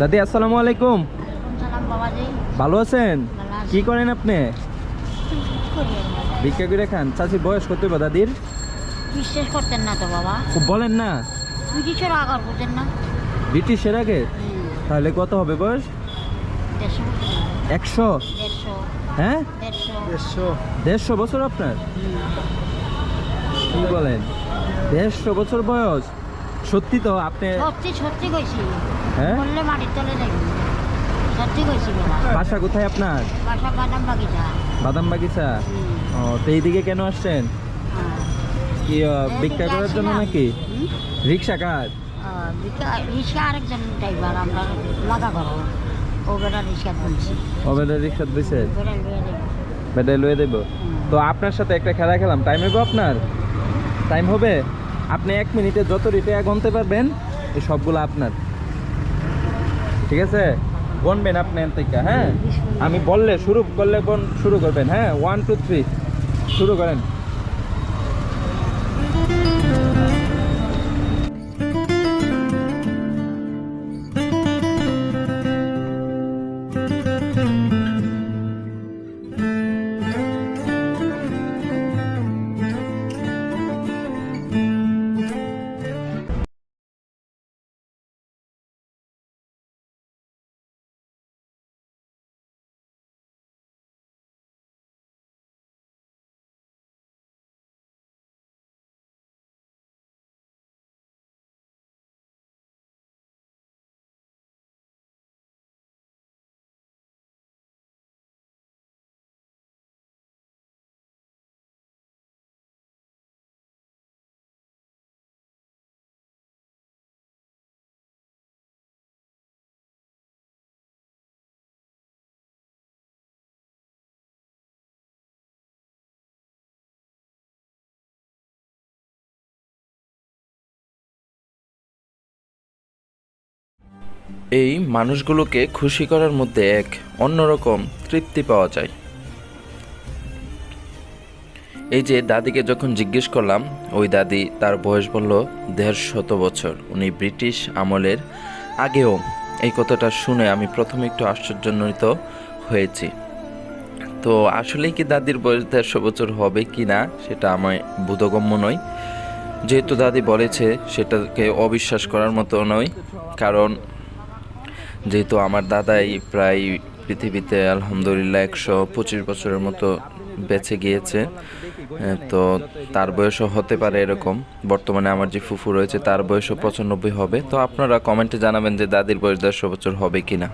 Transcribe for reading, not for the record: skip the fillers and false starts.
দাদি আসসালামু আলাইকুম। সালাম বাবাজি। ভালো আছেন? ভালো আছি। কি করেন আপনি? করি আমরা। ভিক্ষা করে খান। চাচির বয়স কত হবে দাদির? বিশ্বাস করতেন না তো বাবা, খুব বলেন না। ব্রিটিশের আগার বুঝেন না। ব্রিটিশের আগে? তাহলে কত হবে বয়স? 100? 150। হ্যাঁ, 150। 150 বছর আপনার? কি বলেন, 150 বছর বয়স? সত্যি তো আপনি? সত্যি সত্যি কইছি। হ্যাঁ, বললে মাটির তলে যাই। সত্যি কইছি বাবা। বাসা কোথায় আপনার? বাসা বাদাম বাগিচা। বাদাম বাগিচা? ও, তো এইদিকে কেন আসছেন? কি ভিক্ষা করার জন্য নাকি? রিক্সা কার? রিক্সা আরেকজন ড্রাইভার আমরা লাগা করো। ও বেড়া রিক্সা বলছি। ওবেলা রিক্সা দিছে? বেড়া লয়ে যাই। বেটায় লয়ে দেব। তো আপনার সাথে একটা খেলা খেলাম, টাইম হবে আপনার? টাইম হবে? আপনি 1 মিনিটে যত রিটা গুনতে পারবেন এই সবগুলো আপনার, ঠিক আছে? গুনবেন আপনি এর থেকে, হ্যাঁ? আমি বললে শুরু করলে শুরু করবেন, হ্যাঁ? 1 2 3 শুরু করেন। এই মানুষগুলোকে খুশি করার মধ্যে এক অন্যরকম তৃপ্তি পাওয়া যায়। এই যে দাদিকে যখন জিজ্ঞেস করলাম, ওই দাদি তার বয়স বলল 150 বছর। উনি ব্রিটিশ আমলের আগেও। এই কথাটা শুনে আমি প্রথমে একটু আশ্চর্যান্বিত হয়েছি। তো আসলেই কি দাদির বয়স 150 বছর হবে কি না সেটা আমার বোধগম্য নয়। যেহেতু দাদি বলেছে সেটাকে অবিশ্বাস করার মতো নয়, কারণ যেহেতু আমার দাদাই প্রায় পৃথিবীতে আলহামদুলিল্লাহ 125 বছরের মতো বেঁচে গিয়েছে। তো তার বয়সও হতে পারে এরকম। বর্তমানে আমার যে ফুফু রয়েছে তার বয়সও 95 হবে। তো আপনারা কমেন্টে জানাবেন যে দাদির বয়স 150 বছর হবে কিনা।